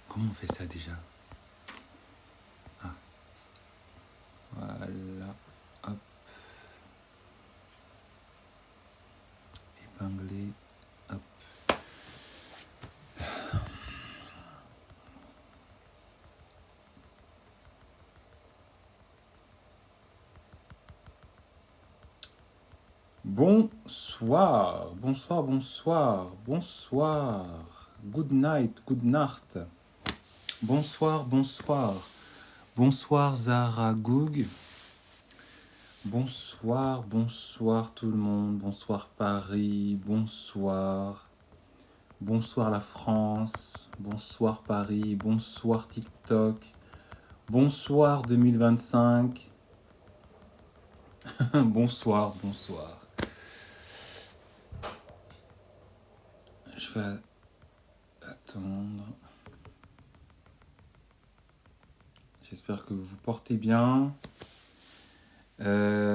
Comment on fait ça déjà? Ah, voilà. Hop. Épingler. Hop. Bonsoir, bonsoir, bonsoir, bonsoir. Good night, good night. Bonsoir, bonsoir. Bonsoir Zara Goug. Bonsoir, bonsoir tout le monde. Bonsoir Paris, bonsoir. Bonsoir la France. Bonsoir Paris, bonsoir TikTok. Bonsoir 2025. Bonsoir, bonsoir. Je vais attendre. J'espère que vous vous portez bien. Voilà,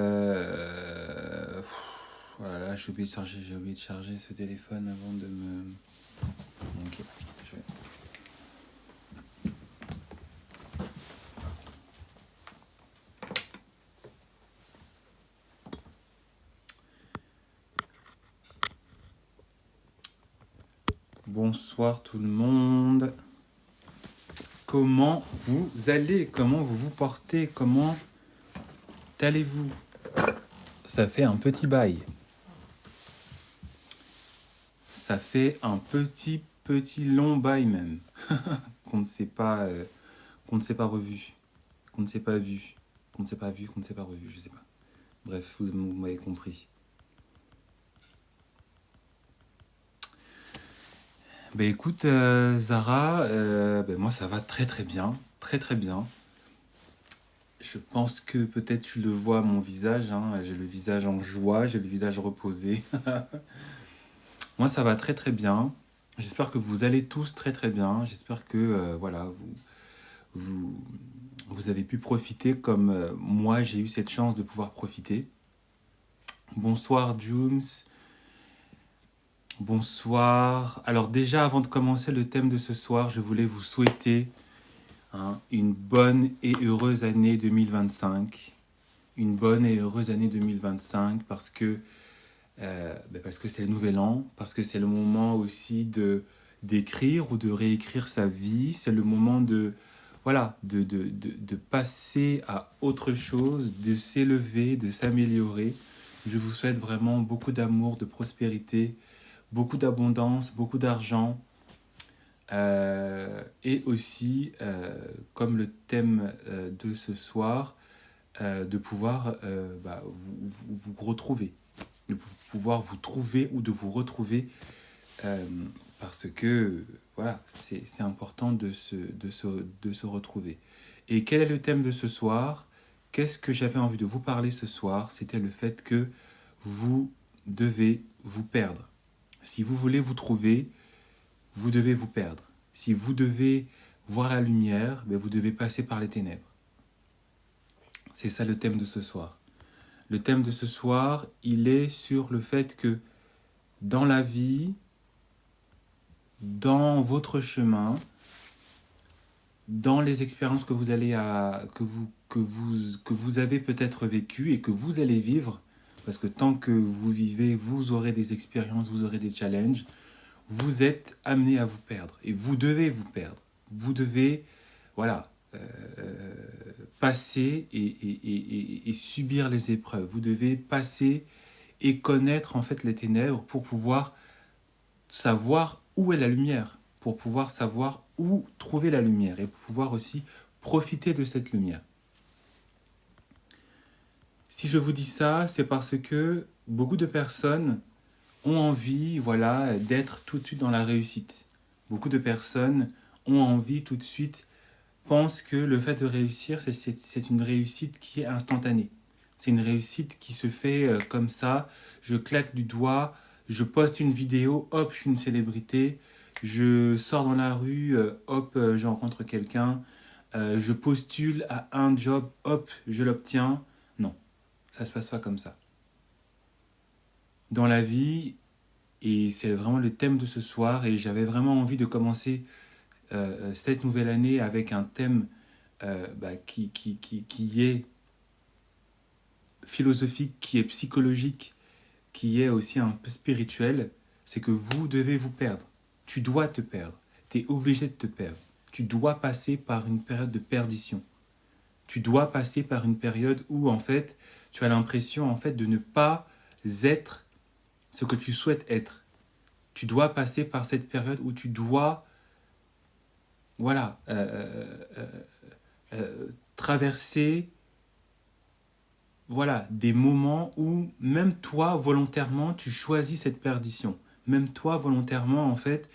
j'ai oublié de charger ce téléphone avant de me... Ok, je vais... Bonsoir tout le monde. Comment vous allez? Comment vous vous portez? Comment allez-vous? Ça fait un petit bail. Ça fait un petit long bail même. qu'on ne s'est pas revu. Qu'on ne s'est pas vu. Qu'on ne s'est pas vu, qu'on ne s'est pas revu, je sais pas. Bref, vous m'avez compris. Ben écoute, Zara, moi ça va très très bien. Très très bien. Je pense que peut-être tu le vois à mon visage. Hein, j'ai le visage en joie, j'ai le visage reposé. Moi ça va très très bien. J'espère que vous allez tous très très bien. J'espère que voilà, vous avez pu profiter comme moi j'ai eu cette chance de pouvoir profiter. Bonsoir Jooms. Bonsoir. Alors déjà, avant de commencer le thème de ce soir, je voulais vous souhaiter une bonne et heureuse année 2025. Une bonne et heureuse année 2025 parce que c'est le nouvel an, parce que c'est le moment aussi d'écrire ou de réécrire sa vie. C'est le moment de passer à autre chose, de s'élever, de s'améliorer. Je vous souhaite vraiment beaucoup d'amour, de prospérité, beaucoup d'abondance, beaucoup d'argent, et aussi, comme le thème de ce soir, de pouvoir vous retrouver, de pouvoir vous trouver ou de vous retrouver, parce que voilà, c'est important de se retrouver. Et quel est le thème de ce soir? Qu'est-ce que j'avais envie de vous parler ce soir? C'était le fait que vous devez vous perdre. Si vous voulez vous trouver, vous devez vous perdre. Si vous devez voir la lumière, vous devez passer par les ténèbres. C'est ça le thème de ce soir. Le thème de ce soir, il est sur le fait que dans la vie, dans votre chemin, dans les expériences que vous avez peut-être vécues et que vous allez vivre, parce que tant que vous vivez, vous aurez des expériences, vous aurez des challenges, vous êtes amené à vous perdre. Et vous devez vous perdre. Vous devez, passer et subir les épreuves. Vous devez passer et connaître en fait les ténèbres pour pouvoir savoir où est la lumière, pour pouvoir savoir où trouver la lumière et pour pouvoir aussi profiter de cette lumière. Si je vous dis ça, c'est parce que beaucoup de personnes ont envie, d'être tout de suite dans la réussite. Beaucoup de personnes ont envie tout de suite, pensent que le fait de réussir, c'est une réussite qui est instantanée. C'est une réussite qui se fait comme ça. Je claque du doigt, je poste une vidéo, hop, je suis une célébrité. Je sors dans la rue, hop, je rencontre quelqu'un. Je postule à un job, hop, je l'obtiens. Non, ça ne se passe pas comme ça. Dans la vie, Et c'est vraiment le thème de ce soir. Et j'avais vraiment envie de commencer cette nouvelle année avec un thème qui est philosophique, qui est psychologique, qui est aussi un peu spirituel. C'est que vous devez vous perdre. Tu dois te perdre. Tu es obligé de te perdre. Tu dois passer par une période de perdition. Tu dois passer par une période où, en fait, tu as l'impression, en fait, de ne pas être ce que tu souhaites être. Tu dois passer par cette période où tu dois, voilà, traverser, voilà, des moments où même toi, volontairement, tu choisis cette perdition. Même toi, volontairement, en fait,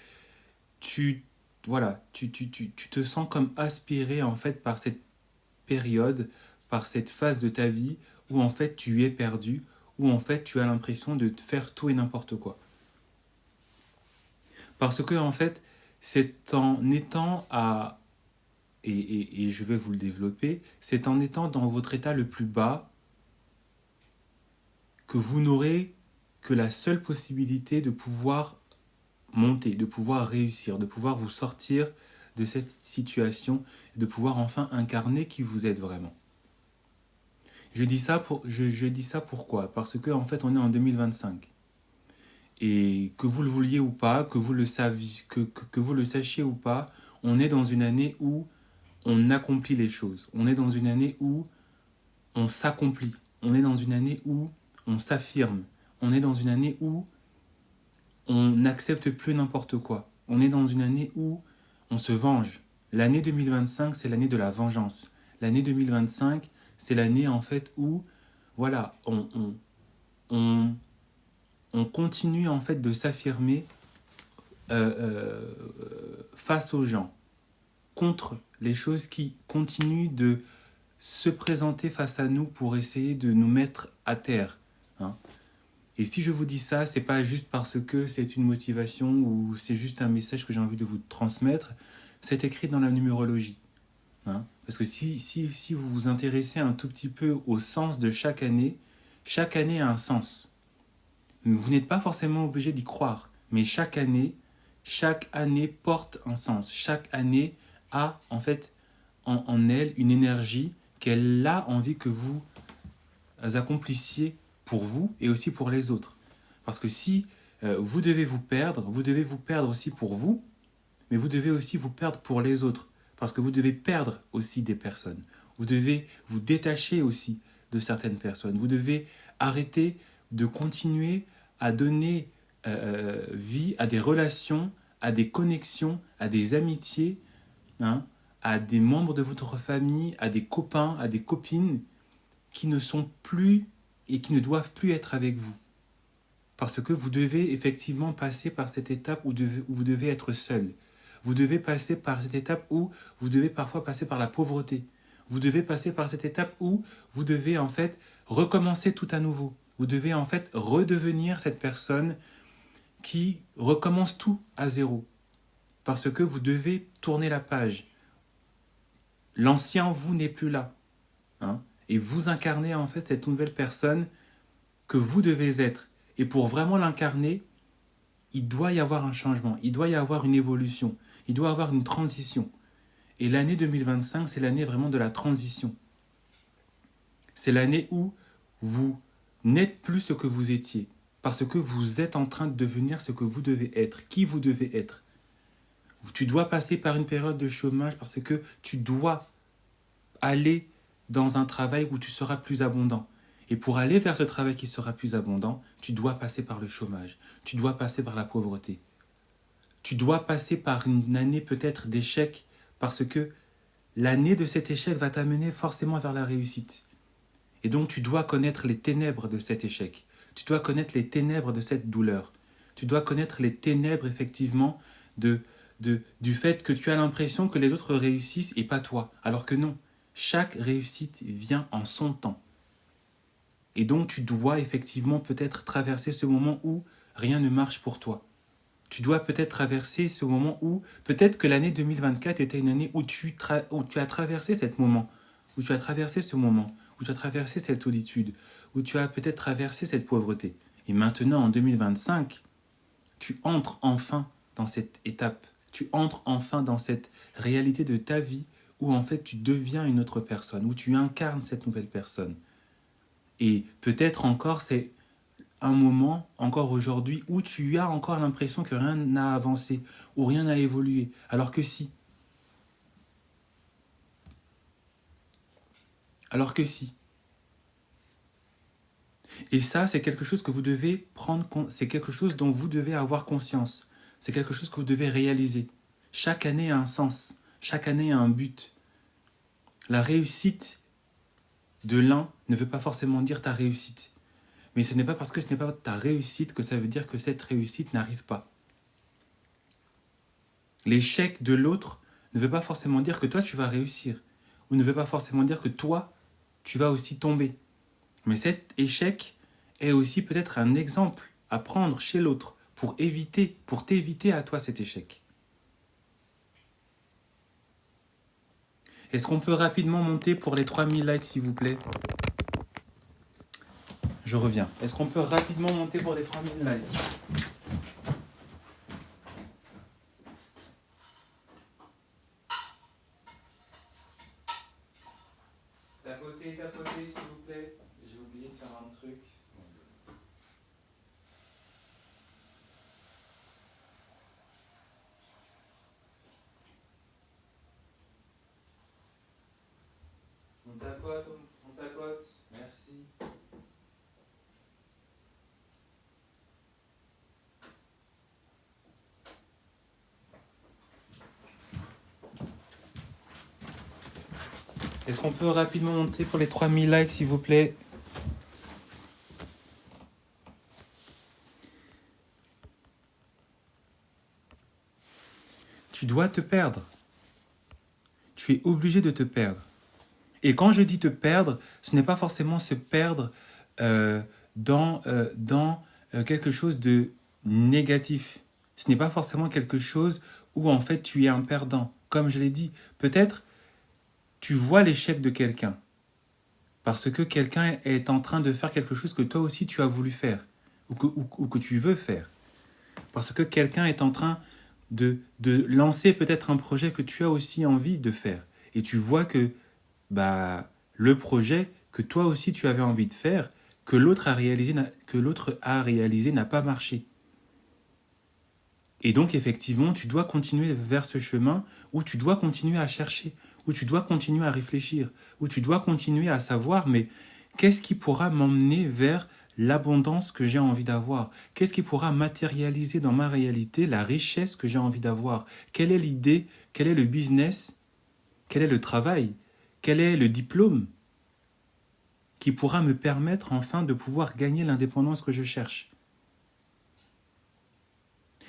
voilà, tu te sens comme aspiré, en fait, par cette période, par cette phase de ta vie où, en fait, tu es perdu, où, en fait, tu as l'impression de te faire tout et n'importe quoi. Parce que, en fait, c'est en étant à... Et je vais vous le développer, c'est en étant dans votre état le plus bas que vous n'aurez que la seule possibilité de pouvoir monter, de pouvoir réussir, de pouvoir vous sortir de cette situation, de pouvoir enfin incarner qui vous êtes vraiment. Je dis ça pourquoi? Parce que en fait on est en 2025. Et que vous le vouliez ou pas, que vous le sachiez ou pas, on est dans une année où on accomplit les choses. On est dans une année où on s'accomplit. On est dans une année où on s'affirme. On est dans une année où on n'accepte plus n'importe quoi. On est dans une année où on se venge. L'année 2025, c'est l'année de la vengeance. L'année 2025, c'est l'année en fait où, voilà, on continue en fait de s'affirmer face aux gens, contre les choses qui continuent de se présenter face à nous pour essayer de nous mettre à terre. Hein. Et si je vous dis ça, c'est pas juste parce que c'est une motivation ou c'est juste un message que j'ai envie de vous transmettre. C'est écrit dans la numérologie. Hein. Parce que si vous vous intéressez un tout petit peu au sens de chaque année a un sens. Vous n'êtes pas forcément obligé d'y croire, mais chaque année porte un sens. Chaque année a en fait en elle une énergie qu'elle a envie que vous accomplissiez pour vous et aussi pour les autres. Parce que si vous devez vous perdre aussi pour vous, mais vous devez aussi vous perdre pour les autres. Parce que vous devez perdre aussi des personnes. Vous devez vous détacher aussi de certaines personnes. Vous devez arrêter de continuer à donner vie à des relations, à des connexions, à des amitiés, hein, à des membres de votre famille, à des copains, à des copines qui ne sont plus et qui ne doivent plus être avec vous. Parce que vous devez effectivement passer par cette étape où vous devez être seul. Vous devez passer par cette étape où vous devez parfois passer par la pauvreté. Vous devez passer par cette étape où vous devez en fait recommencer tout à nouveau. Vous devez en fait redevenir cette personne qui recommence tout à zéro. Parce que vous devez tourner la page. L'ancien vous n'est plus là. Hein, et vous incarnez en fait cette nouvelle personne que vous devez être. Et pour vraiment l'incarner, il doit y avoir un changement, il doit y avoir une évolution, il doit y avoir une transition. Et l'année 2025, c'est l'année vraiment de la transition. C'est l'année où vous n'êtes plus ce que vous étiez, parce que vous êtes en train de devenir ce que vous devez être, qui vous devez être. Tu dois passer par une période de chômage parce que tu dois aller dans un travail où tu seras plus abondant. Et pour aller vers ce travail qui sera plus abondant, tu dois passer par le chômage, tu dois passer par la pauvreté. Tu dois passer par une année peut-être d'échec parce que l'année de cet échec va t'amener forcément vers la réussite. Et donc tu dois connaître les ténèbres de cet échec. Tu dois connaître les ténèbres de cette douleur. Tu dois connaître les ténèbres effectivement du fait que tu as l'impression que les autres réussissent et pas toi. Alors que non, chaque réussite vient en son temps. Et donc tu dois effectivement peut-être traverser ce moment où rien ne marche pour toi. Tu dois peut-être traverser ce moment où, peut-être que l'année 2024 était une année où tu as traversé ce moment, où tu as traversé cette solitude, où tu as peut-être traversé cette pauvreté. Et maintenant, en 2025, tu entres enfin dans cette étape, tu entres enfin dans cette réalité de ta vie où en fait tu deviens une autre personne, où tu incarnes cette nouvelle personne. Et peut-être encore c'est un moment, encore aujourd'hui, où tu as encore l'impression que rien n'a avancé, ou rien n'a évolué, alors que si. Alors que si. Et ça, c'est quelque chose que vous devez prendre, c'est quelque chose dont vous devez avoir conscience. C'est quelque chose que vous devez réaliser. Chaque année a un sens. Chaque année a un but. La réussite de l'un ne veut pas forcément dire ta réussite. Mais ce n'est pas parce que ce n'est pas ta réussite que ça veut dire que cette réussite n'arrive pas. L'échec de l'autre ne veut pas forcément dire que toi tu vas réussir. Ou ne veut pas forcément dire que toi tu vas aussi tomber. Mais cet échec est aussi peut-être un exemple à prendre chez l'autre pour t'éviter à toi cet échec. Est-ce qu'on peut rapidement monter pour les 3000 likes s'il vous plaît? Je reviens. Est-ce qu'on peut rapidement monter pour les 3000 likes? Tapotez s'il vous plaît. J'ai oublié de faire un truc. On tapote. Merci. Est-ce qu'on peut rapidement monter pour les 3000 likes s'il vous plaît? Tu dois te perdre. Tu es obligé de te perdre. Et quand je dis te perdre, ce n'est pas forcément se perdre dans quelque chose de négatif. Ce n'est pas forcément quelque chose où en fait tu es un perdant. Comme je l'ai dit, peut-être tu vois l'échec de quelqu'un parce que quelqu'un est en train de faire quelque chose que toi aussi tu as voulu faire ou que tu veux faire. Parce que quelqu'un est en train de lancer peut-être un projet que tu as aussi envie de faire. Et tu vois que le projet que toi aussi tu avais envie de faire, que l'autre a réalisé n'a pas marché. Et donc effectivement, tu dois continuer vers ce chemin où tu dois continuer à chercher, où tu dois continuer à réfléchir, où tu dois continuer à savoir, mais qu'est-ce qui pourra m'emmener vers l'abondance que j'ai envie d'avoir? Qu'est-ce qui pourra matérialiser dans ma réalité la richesse que j'ai envie d'avoir? Quelle est l'idée? Quel est le business? Quel est le travail? Quel est le diplôme qui pourra me permettre enfin de pouvoir gagner l'indépendance que je cherche?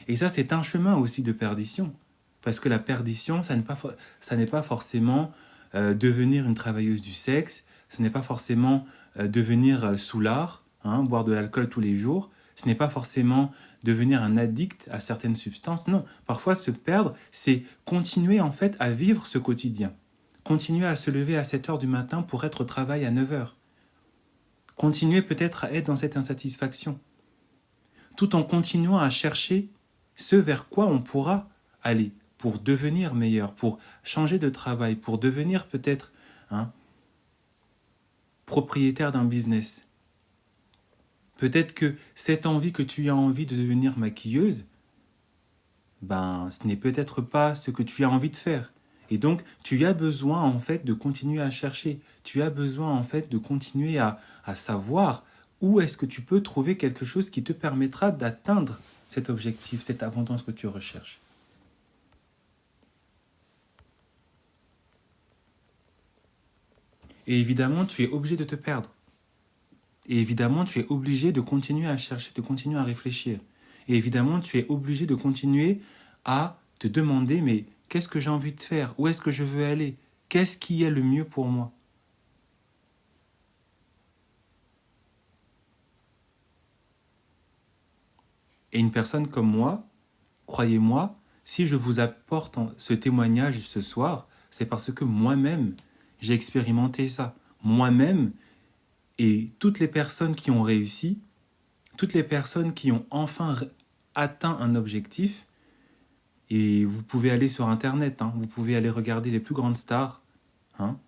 Et ça, c'est un chemin aussi de perdition. Parce que la perdition, ça n'est pas forcément devenir une travailleuse du sexe, ce n'est pas forcément devenir soulard, boire de l'alcool tous les jours, ce n'est pas forcément devenir un addict à certaines substances. Non, parfois se perdre, c'est continuer en fait à vivre ce quotidien. Continuer à se lever à 7 heures du matin pour être au travail à 9 heures. Continuer peut-être à être dans cette insatisfaction. Tout en continuant à chercher ce vers quoi on pourra aller pour devenir meilleur, pour changer de travail, pour devenir peut-être propriétaire d'un business. Peut-être que cette envie que tu as envie de devenir maquilleuse, ce n'est peut-être pas ce que tu as envie de faire. Et donc, tu as besoin en fait de continuer à chercher. Tu as besoin en fait de continuer à savoir où est-ce que tu peux trouver quelque chose qui te permettra d'atteindre cet objectif, cette abondance que tu recherches. Et évidemment, tu es obligé de te perdre. Et évidemment, tu es obligé de continuer à chercher, de continuer à réfléchir. Et évidemment, tu es obligé de continuer à te demander, mais qu'est-ce que j'ai envie de faire? Où est-ce que je veux aller? Qu'est-ce qui est le mieux pour moi? Et une personne comme moi, croyez-moi, si je vous apporte ce témoignage ce soir, c'est parce que moi-même, j'ai expérimenté ça. Moi-même, et toutes les personnes qui ont réussi, toutes les personnes qui ont enfin atteint un objectif, et vous pouvez aller sur Internet, hein, vous pouvez aller regarder les plus grandes stars, hein,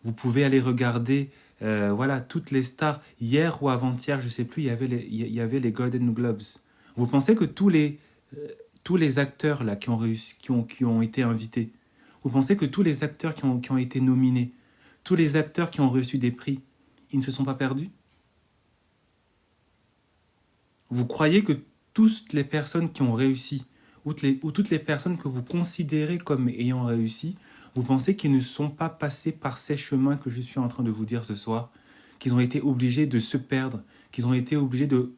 vous pouvez aller regarder voilà, toutes les stars. Hier ou avant-hier, je ne sais plus, il y avait les Golden Globes. Vous pensez que tous les acteurs là, qui ont réussi, qui ont été invités, vous pensez que tous les acteurs qui ont été nominés, tous les acteurs qui ont reçu des prix, ils ne se sont pas perdus? Vous croyez que toutes les personnes qui ont réussi, ou toutes les personnes que vous considérez comme ayant réussi, vous pensez qu'ils ne sont pas passés par ces chemins que je suis en train de vous dire ce soir, qu'ils ont été obligés de se perdre, qu'ils ont été obligés de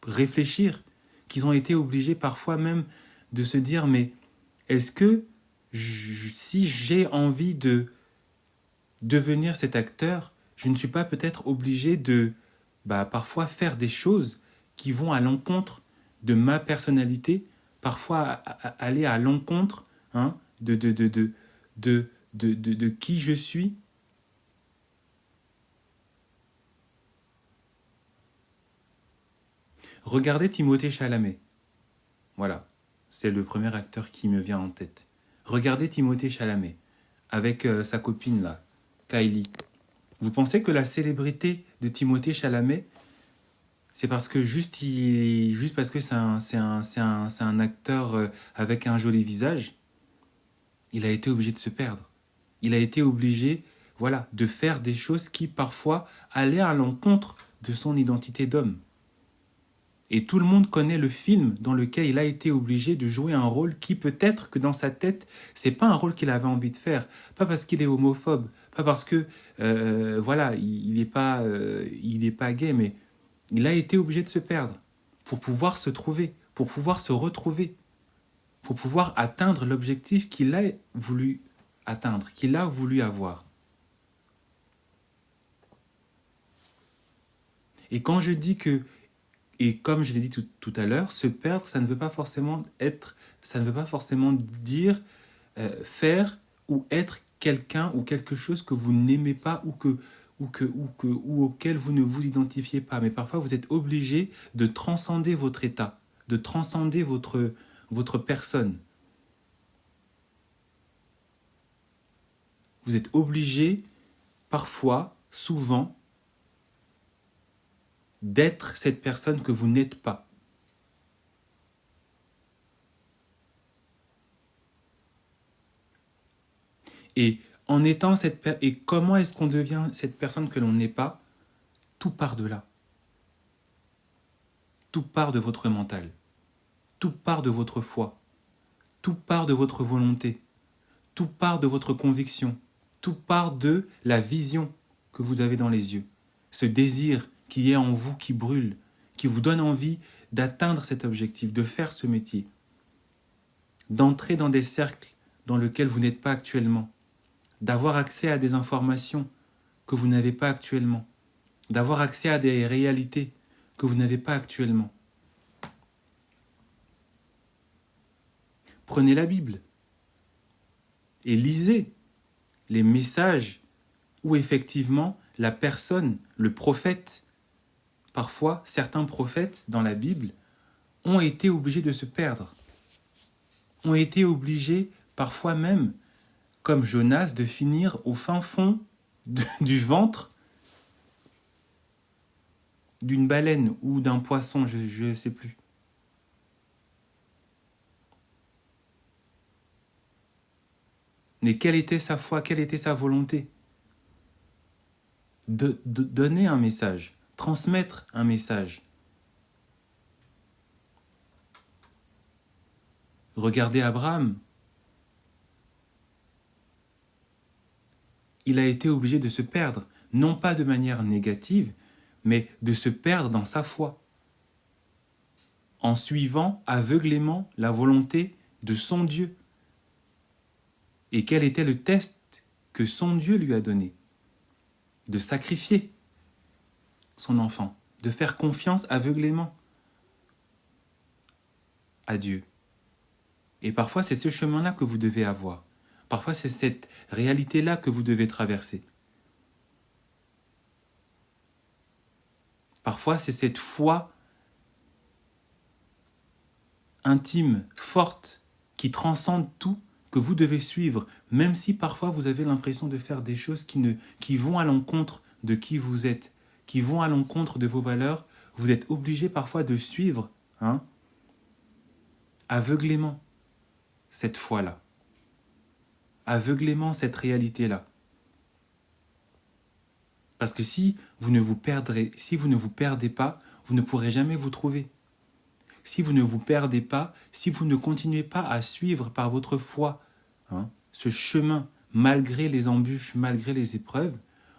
réfléchir, qu'ils ont été obligés parfois même de se dire, mais est-ce que si j'ai envie de devenir cet acteur, je ne suis pas peut-être obligé de parfois faire des choses qui vont à l'encontre de ma personnalité, parfois aller à l'encontre hein, de qui je suis. Regardez Timothée Chalamet. Voilà, c'est le premier acteur qui me vient en tête. Regardez Timothée Chalamet avec sa copine là, Kylie. Vous pensez que la célébrité de Timothée Chalamet, c'est parce que juste parce que c'est un acteur avec un joli visage, il a été obligé de se perdre. Il a été obligé, voilà, de faire des choses qui parfois allaient à l'encontre de son identité d'homme. Et tout le monde connaît le film dans lequel il a été obligé de jouer un rôle qui peut-être que dans sa tête, c'est pas un rôle qu'il avait envie de faire. Pas parce qu'il est homophobe, pas parce que voilà, il est pas gay, mais il a été obligé de se perdre pour pouvoir se trouver, pour pouvoir se retrouver, pour pouvoir atteindre l'objectif qu'il a voulu atteindre, qu'il a voulu avoir. Et quand je dis que, et comme je l'ai dit tout à l'heure, se perdre, ça ne veut pas forcément dire faire ou être quelqu'un ou quelque chose que vous n'aimez pas ou auquel vous ne vous identifiez pas. Mais parfois, vous êtes obligé de transcender votre état, de transcender votre personne. Vous êtes obligé, parfois, souvent, d'être cette personne que vous n'êtes pas. Et en étant et comment est-ce qu'on devient cette personne que l'on n'est pas? Tout part de là. Tout part de votre mental. Tout part de votre foi. Tout part de votre volonté. Tout part de votre conviction. Tout part de la vision que vous avez dans les yeux. Ce désir qui est en vous, qui brûle, qui vous donne envie d'atteindre cet objectif, de faire ce métier, d'entrer dans des cercles dans lesquels vous n'êtes pas actuellement, d'avoir accès à des informations que vous n'avez pas actuellement, d'avoir accès à des réalités que vous n'avez pas actuellement. Prenez la Bible et lisez les messages où effectivement la personne, le prophète, parfois certains prophètes dans la Bible ont été obligés de se perdre, ont été obligés parfois même, comme Jonas, de finir au fin fond du ventre d'une baleine ou d'un poisson, je ne sais plus. Mais quelle était sa foi, quelle était sa volonté? De donner un message, transmettre un message. Regardez Abraham. Il a été obligé de se perdre, non pas de manière négative, mais de se perdre dans sa foi, en suivant aveuglément la volonté de son Dieu. Et quel était le test que son Dieu lui a donné? De sacrifier son enfant, de faire confiance aveuglément à Dieu. Et parfois, c'est ce chemin-là que vous devez avoir. Parfois, c'est cette réalité-là que vous devez traverser. Parfois, c'est cette foi intime, forte, qui transcende tout, que vous devez suivre, même si parfois vous avez l'impression de faire des choses qui vont à l'encontre de qui vous êtes, qui vont à l'encontre de vos valeurs, vous êtes obligé parfois de suivre, aveuglément cette foi-là, aveuglément cette réalité-là. Parce que si vous ne vous perdez pas, vous ne pourrez jamais vous trouver. Si vous ne vous perdez pas, si vous ne continuez pas à suivre par votre foi ce chemin, malgré les embûches, malgré les épreuves,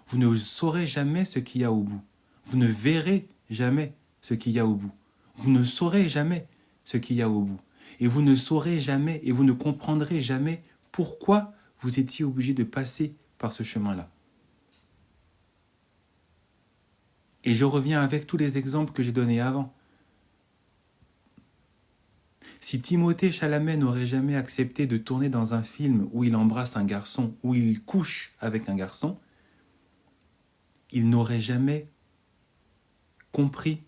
vous ne saurez jamais ce qu'il y a au bout. Vous ne verrez jamais ce qu'il y a au bout. Vous ne saurez jamais ce qu'il y a au bout. Et vous ne saurez jamais et vous ne comprendrez jamais pourquoi vous étiez obligé de passer par ce chemin-là. Et je reviens avec tous les exemples que j'ai donnés avant. Si Timothée Chalamet n'aurait jamais accepté de tourner dans un film où il embrasse un garçon, où il couche avec un garçon, il n'aurait jamais compris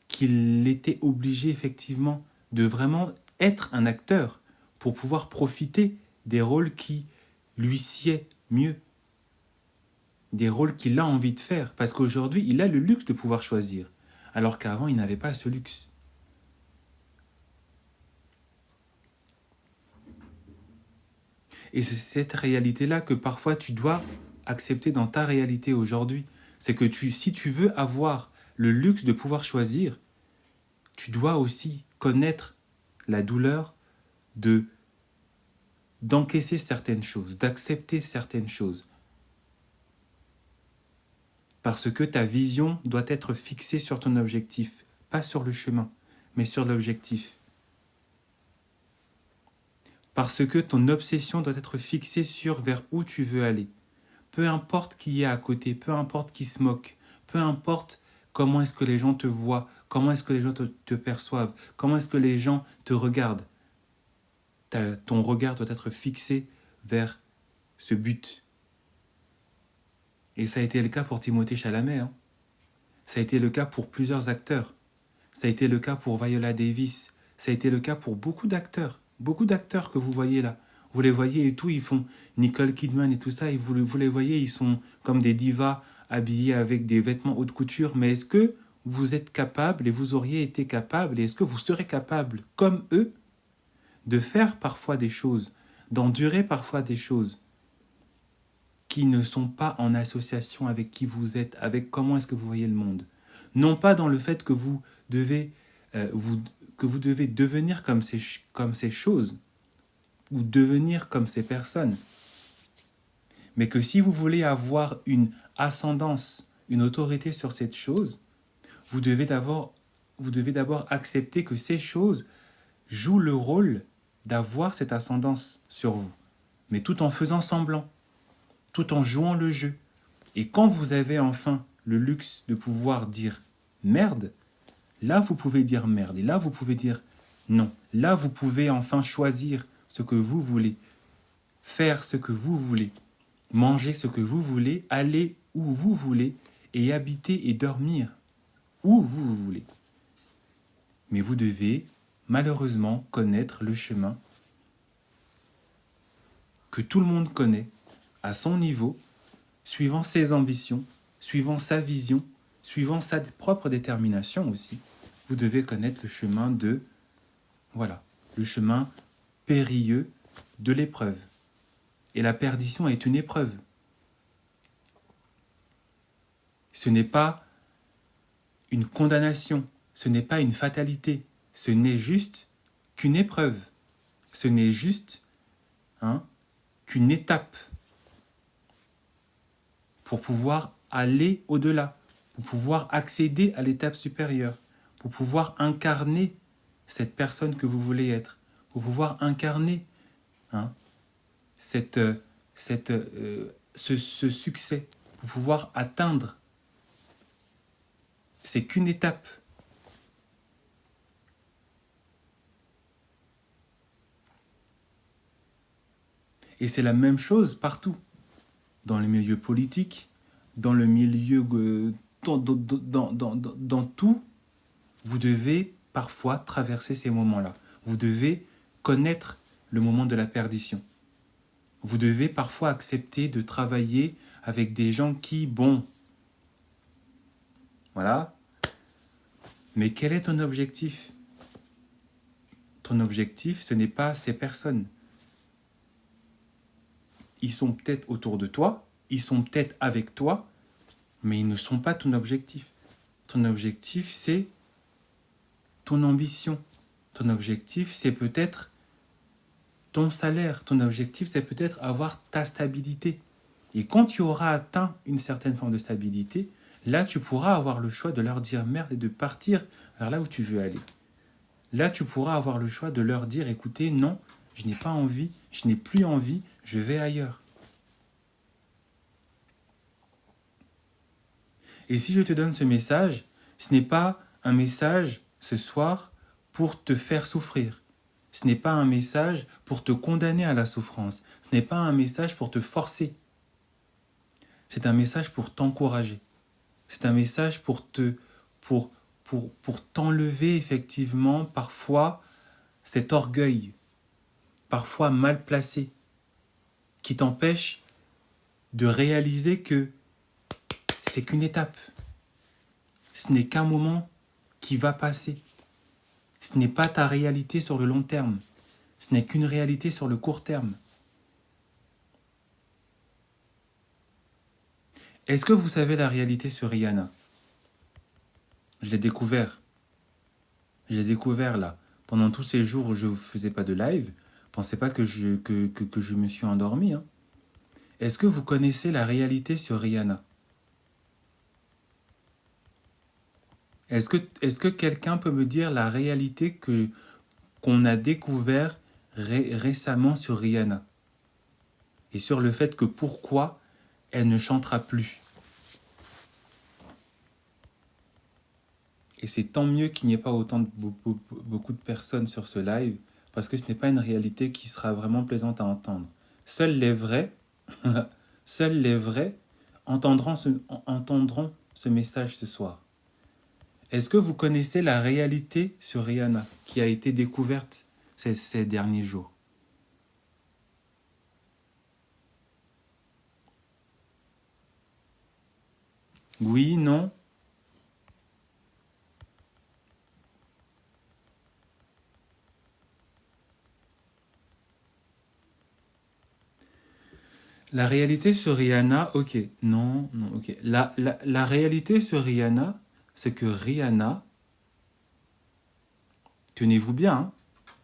qu'il était obligé effectivement de vraiment être un acteur pour pouvoir profiter des rôles qui lui sied mieux, des rôles qu'il a envie de faire, parce qu'aujourd'hui, il a le luxe de pouvoir choisir, alors qu'avant, il n'avait pas ce luxe. Et c'est cette réalité-là que parfois tu dois accepter dans ta réalité aujourd'hui. C'est que si tu veux avoir le luxe de pouvoir choisir, tu dois aussi connaître la douleur d'encaisser certaines choses, d'accepter certaines choses. Parce que ta vision doit être fixée sur ton objectif, pas sur le chemin, mais sur l'objectif. Parce que ton obsession doit être fixée sur vers où tu veux aller. Peu importe qui y a à côté, peu importe qui se moque, peu importe comment est-ce que les gens te voient, comment est-ce que les gens te perçoivent, comment est-ce que les gens te regardent. Ton regard doit être fixé vers ce but. Et ça a été le cas pour Timothée Chalamet. Ça a été le cas pour plusieurs acteurs. Ça a été le cas pour Viola Davis. Ça a été le cas pour beaucoup d'acteurs. Beaucoup d'acteurs que vous voyez là. Vous les voyez et tout, ils font Nicole Kidman et tout ça. Et vous les voyez, ils sont comme des divas habillés avec des vêtements haute couture. Mais est-ce que vous êtes capable et vous auriez été capable et est-ce que vous serez capable, comme eux, de faire parfois des choses, d'endurer parfois des choses qui ne sont pas en association avec qui vous êtes, avec comment est-ce que vous voyez le monde. Non pas dans le fait que vous devez, devenir comme ces choses, ou devenir comme ces personnes, mais que si vous voulez avoir une ascendance, une autorité sur cette chose, vous devez d'abord accepter que ces choses jouent le rôle d'avoir cette ascendance sur vous, mais tout en faisant semblant, tout en jouant le jeu. Et quand vous avez enfin le luxe de pouvoir dire merde, là vous pouvez dire merde, et là vous pouvez dire non. Là vous pouvez enfin choisir ce que vous voulez, faire ce que vous voulez, manger ce que vous voulez, aller où vous voulez, et habiter et dormir où vous voulez. Mais vous devez malheureusement connaître le chemin que tout le monde connaît, à son niveau, suivant ses ambitions, suivant sa vision, suivant sa propre détermination aussi. Vous devez connaître le chemin le chemin périlleux de l'épreuve. Et la perdition est une épreuve. Ce n'est pas une condamnation, ce n'est pas une fatalité, ce n'est juste qu'une épreuve. Ce n'est juste qu'une étape pour pouvoir aller au-delà, pour pouvoir accéder à l'étape supérieure, pour pouvoir incarner cette personne que vous voulez être, pour pouvoir incarner ce succès, pour pouvoir atteindre. C'est qu'une étape. Et c'est la même chose partout. Dans le milieu politique, dans le milieu... dans tout, vous devez parfois traverser ces moments-là. Vous devez connaître le moment de la perdition. Vous devez parfois accepter de travailler avec des gens qui, bon, voilà. Mais quel est ton objectif? Ton objectif, ce n'est pas ces personnes. Ils sont peut-être autour de toi, ils sont peut-être avec toi, mais ils ne sont pas ton objectif. Ton objectif, c'est ton ambition. Ton objectif, c'est peut-être ton salaire. Ton objectif, c'est peut-être avoir ta stabilité. Et quand tu auras atteint une certaine forme de stabilité, là, tu pourras avoir le choix de leur dire merde et de partir vers là où tu veux aller. Là, tu pourras avoir le choix de leur dire, écoutez, non, je n'ai pas envie, je n'ai plus envie, je vais ailleurs. Et si je te donne ce message, ce n'est pas un message ce soir pour te faire souffrir. Ce n'est pas un message pour te condamner à la souffrance. Ce n'est pas un message pour te forcer. C'est un message pour t'encourager. C'est un message pour t'enlever effectivement parfois cet orgueil, parfois mal placé, qui t'empêche de réaliser que c'est qu'une étape. Ce n'est qu'un moment qui va passer. Ce n'est pas ta réalité sur le long terme. Ce n'est qu'une réalité sur le court terme. Est-ce que vous savez la réalité sur Rihanna? Je l'ai découvert. Je l'ai découvert là. Pendant tous ces jours où je ne faisais pas de live, pensez pas que je me suis endormi. Hein. Est-ce que vous connaissez la réalité sur Rihanna? Est-ce que quelqu'un peut me dire la réalité qu'on a découvert récemment sur Rihanna? Et sur le fait que pourquoi elle ne chantera plus? Et c'est tant mieux qu'il n'y ait pas beaucoup de personnes sur ce live, parce que ce n'est pas une réalité qui sera vraiment plaisante à entendre. Seuls les vrais, seuls les vrais entendront ce message ce soir. Est-ce que vous connaissez la réalité sur Rihanna qui a été découverte ces derniers jours? Oui, non? La réalité sur Rihanna, ok. Non, non, ok. La réalité sur Rihanna, c'est que Rihanna, tenez-vous bien, hein,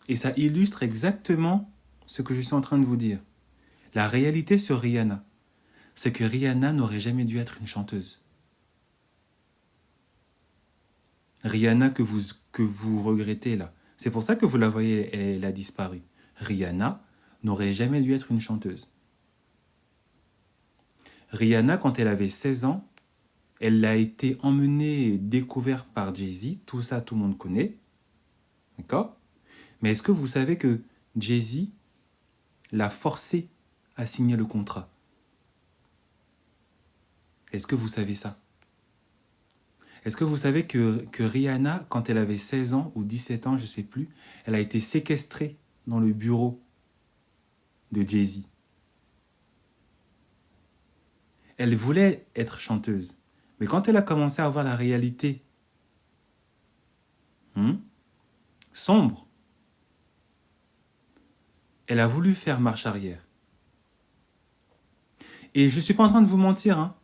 et ça illustre exactement ce que je suis en train de vous dire. La réalité sur Rihanna, c'est que Rihanna n'aurait jamais dû être une chanteuse. Rihanna que vous regrettez là. C'est pour ça que vous la voyez, elle a disparu. Rihanna n'aurait jamais dû être une chanteuse. Rihanna, quand elle avait 16 ans, elle a été emmenée et découverte par Jay-Z. Tout ça, tout le monde connaît. D'accord? Mais est-ce que vous savez que Jay-Z l'a forcée à signer le contrat? Est-ce que vous savez ça? Est-ce que vous savez que Rihanna, quand elle avait 16 ans ou 17 ans, je ne sais plus, elle a été séquestrée dans le bureau de Jay-Z? Elle voulait être chanteuse. Mais quand elle a commencé à voir la réalité sombre, elle a voulu faire marche arrière. Et je ne suis pas en train de vous mentir, hein,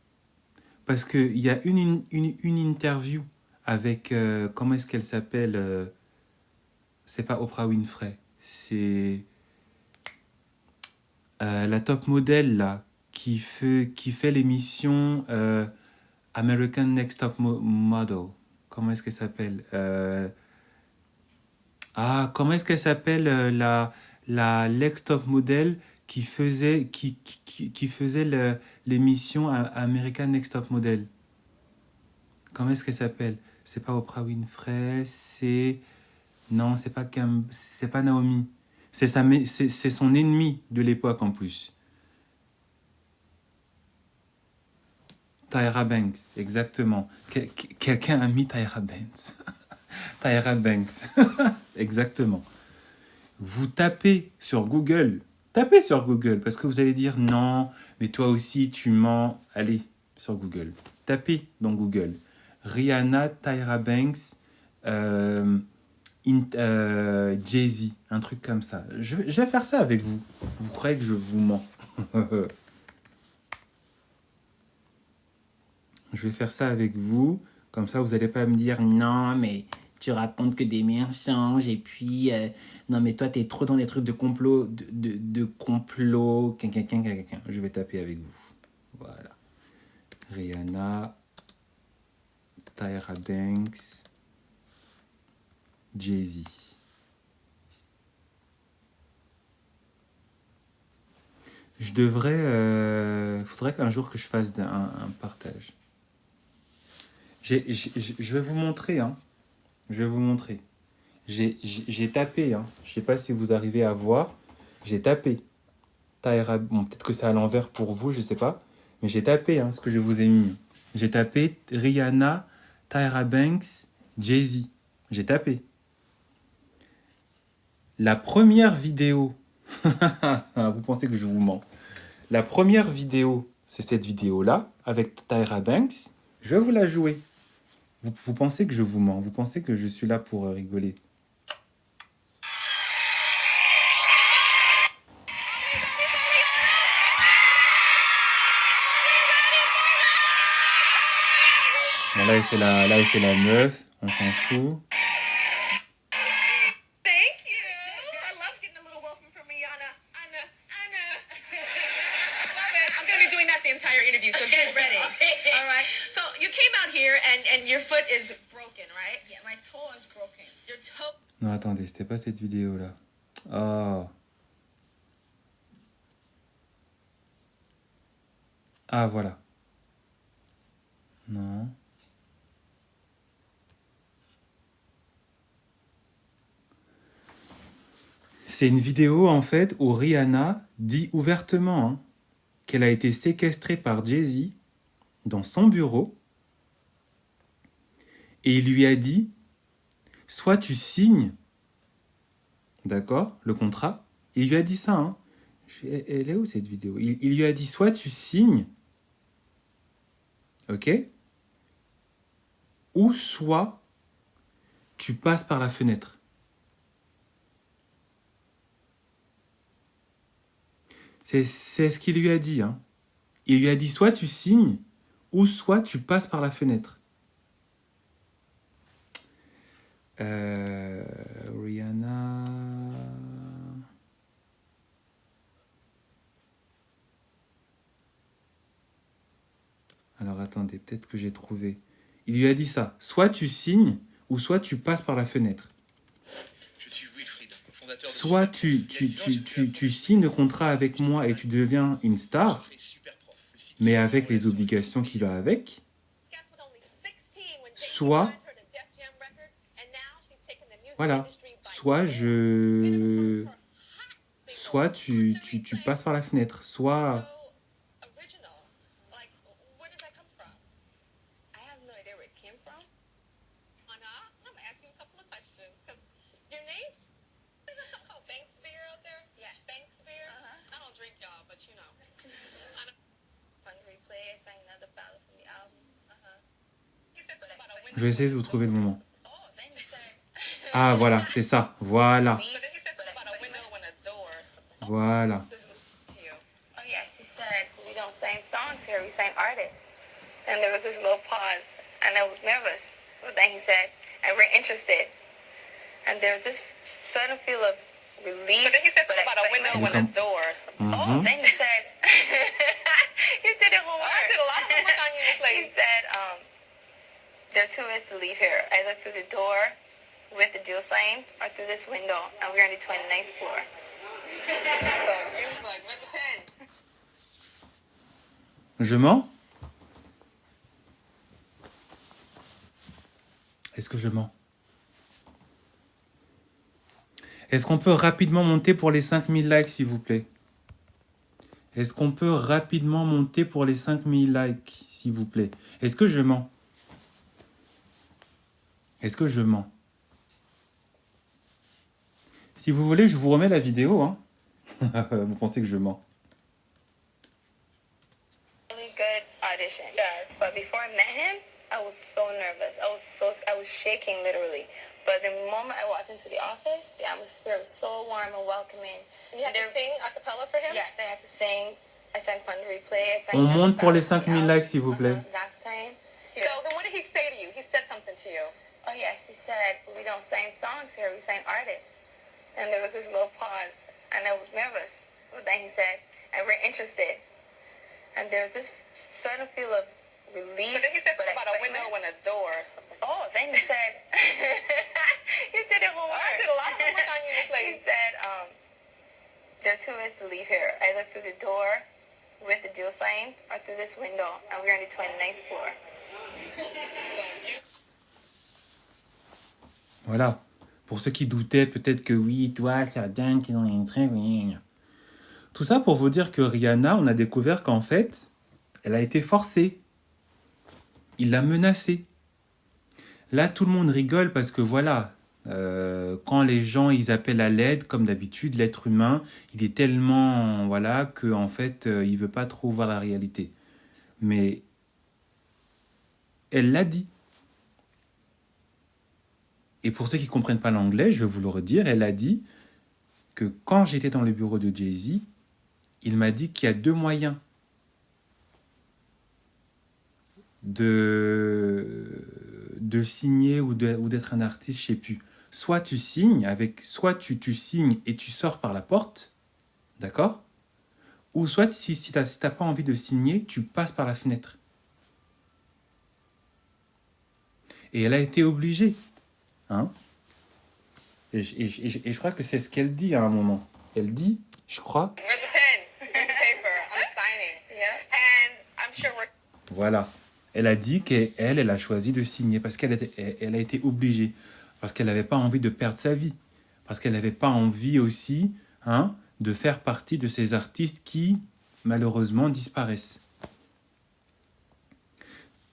parce qu'il y a une interview avec, comment est-ce qu'elle s'appelle c'est pas Oprah Winfrey, c'est la top modèle là, qui fait l'émission American Next Top Model. Comment est-ce qu'elle s'appelle comment est-ce qu'elle s'appelle la Next Top Model qui faisait l'émission American Next Top Model. Comment est-ce qu'elle s'appelle? C'est pas Oprah Winfrey, c'est... Non, c'est pas Naomi. C'est son ennemi de l'époque en plus. Tyra Banks, exactement. Quelqu'un a mis Tyra Banks. Tyra Banks, exactement. vous tapez sur Google. Tapez sur Google, parce que vous allez dire non, mais toi aussi tu mens. Allez, sur Google. Tapez dans Google. Rihanna, Tyra Banks, Jay-Z, un truc comme ça. Je vais faire ça avec vous. Vous croyez que je vous mens? Je vais faire ça avec vous. Comme ça, vous n'allez pas me dire non, mais tu racontes que des mensonges. Et puis, non, mais toi, tu es trop dans les trucs de complot. De complot. Je vais taper avec vous. Voilà. Rihanna, Tyra Banks, Jay-Z. Je devrais... faudrait qu'un jour que je fasse un partage. Je vais vous montrer, hein. Je vais vous montrer. J'ai tapé, hein. Je sais pas si vous arrivez à voir. J'ai tapé. Tyra, bon, peut-être que c'est à l'envers pour vous, je sais pas. Mais j'ai tapé, hein, ce que je vous ai mis. J'ai tapé Rihanna, Tyra Banks, Jay-Z. J'ai tapé. La première vidéo... vous pensez que je vous mens. La première vidéo, c'est cette vidéo-là, avec Tyra Banks. Je vais vous la jouer. Vous pensez que je vous mens. Vous pensez que je suis là pour rigoler. Bon, là, il fait la meuf. On s'en fout. Non, attendez, c'était pas cette vidéo-là. Oh. Ah, voilà. Non. C'est une vidéo, en fait, où Rihanna dit ouvertement, hein, qu'elle a été séquestrée par Jay-Z dans son bureau. Et il lui a dit, soit tu signes, d'accord, le contrat. Il lui a dit ça, hein. Elle est où cette vidéo? Il lui a dit, soit tu signes, ok, ou soit tu passes par la fenêtre. C'est ce qu'il lui a dit, hein. Il lui a dit, soit tu signes, ou soit tu passes par la fenêtre. Rihanna... Alors attendez, peut-être que j'ai trouvé. Il lui a dit ça. Soit tu signes, ou soit tu passes par la fenêtre. Je suis Wilfried, fondateur de soit tu signes le contrat avec moi et tu deviens une star, mais avec les obligations qui va avec. Soit... Voilà. Soit tu passes par la fenêtre. Soit... Je vais essayer de vous trouver le moment. Ah, voilà, c'est ça. Voilà. Voilà. And there was this little pause, and I was nervous. But then he said, and we're interested. And there was this sudden feel of relief. But then he said something about a window and a door. Oh, then he said, you did it one word. I did a lot of homework on you, this lady. He said, there are two ways to leave here, either through the door with the deal sign or through this window, and we're on the 29th floor. So he was like, where's the pen? Je mens? Est-ce que je mens? Est-ce qu'on peut rapidement monter pour les 5000 likes, s'il vous plaît? Est-ce qu'on peut rapidement monter pour les 5000 likes, s'il vous plaît? Est-ce que je mens? Est-ce que je mens? Si vous voulez, je vous remets la vidéo. Hein. Vous pensez que je mens. Really good audition. Yeah. But before I met him, I was so nervous. I was shaking literally. But the moment I walked into the office, the atmosphere was so warm and welcoming. And you had to sing a cappella for him? Yes, I had to sing. I sang Fun to Replay. On monte pour les 5000 likes, s'il vous plaît. Last time. Yeah. So then what did he say to you? He said something to you. Oh yes, he said, we don't sing songs here, we sing artists. And there was this little pause, and I was nervous. But then he said, and we're interested. And there was this sudden feel of relief. But then he said something about a window and a door or something. Oh, then he said, he did it homework. I did a lot of homework on you, this lady. He said, there are two ways to leave here, either through the door with the deal sign or through this window, and we're on the 29th floor. Voilà. Pour ceux qui doutaient, peut-être que oui, toi, c'est dingue, t'es dans une très... Tout ça pour vous dire que Rihanna, on a découvert qu'en fait, elle a été forcée. Il l'a menacée. Là, tout le monde rigole parce que voilà, quand les gens, ils appellent à l'aide, comme d'habitude, l'être humain, il est tellement, voilà, qu'en fait, il veut pas trop voir la réalité. Mais elle l'a dit. Et pour ceux qui ne comprennent pas l'anglais, je vais vous le redire, elle a dit que quand j'étais dans le bureau de Jay-Z, il m'a dit qu'il y a deux moyens de signer ou d'être un artiste, je ne sais plus. Soit tu signes, soit tu signes et tu sors par la porte, d'accord? Ou soit si tu n'as pas envie de signer, tu passes par la fenêtre. Et elle a été obligée. Hein? Et je crois que c'est ce qu'elle dit à un moment. Elle dit, je crois... Voilà. Elle a dit qu'elle a choisi de signer parce qu'elle a été obligée. Parce qu'elle n'avait pas envie de perdre sa vie. Parce qu'elle n'avait pas envie aussi de faire partie de ces artistes qui, malheureusement, disparaissent.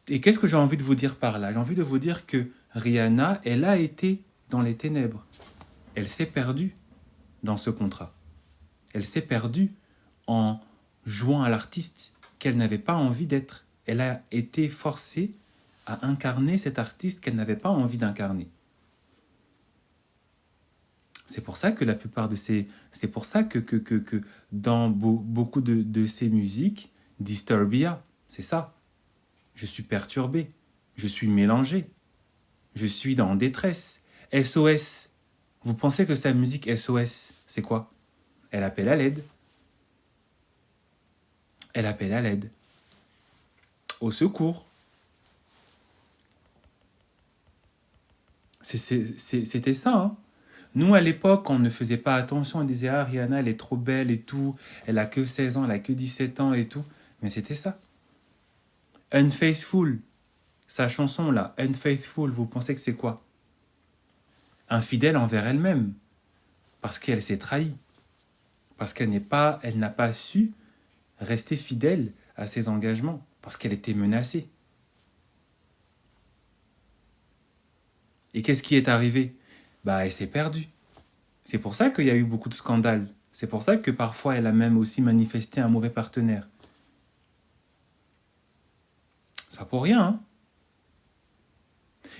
Et qu'est-ce que j'ai envie de vous dire par là? J'ai envie de vous dire que Rihanna, elle a été dans les ténèbres. Elle s'est perdue dans ce contrat. Elle s'est perdue en jouant à l'artiste qu'elle n'avait pas envie d'être. Elle a été forcée à incarner cet artiste qu'elle n'avait pas envie d'incarner. C'est pour ça que la plupart de ces... C'est pour ça que dans beaucoup de ces musiques, Disturbia, c'est ça. Je suis perturbé, je suis mélangé, je suis en détresse. SOS. Vous pensez que sa musique SOS, c'est quoi? Elle appelle à l'aide. Elle appelle à l'aide. Au secours. C'était ça. Hein. Nous, à l'époque, on ne faisait pas attention. On disait, ah, Rihanna, elle est trop belle et tout. Elle a que 16 ans, elle a que 17 ans et tout. Mais c'était ça. Unfaithful. Sa chanson, là, Unfaithful, vous pensez que c'est quoi? Infidèle envers elle-même. Parce qu'elle s'est trahie. Parce qu'elle n'a pas su rester fidèle à ses engagements. Parce qu'elle était menacée. Et qu'est-ce qui est arrivé? Elle s'est perdue. C'est pour ça qu'il y a eu beaucoup de scandales. C'est pour ça que parfois elle a même aussi manifesté un mauvais partenaire. C'est pas pour rien, hein?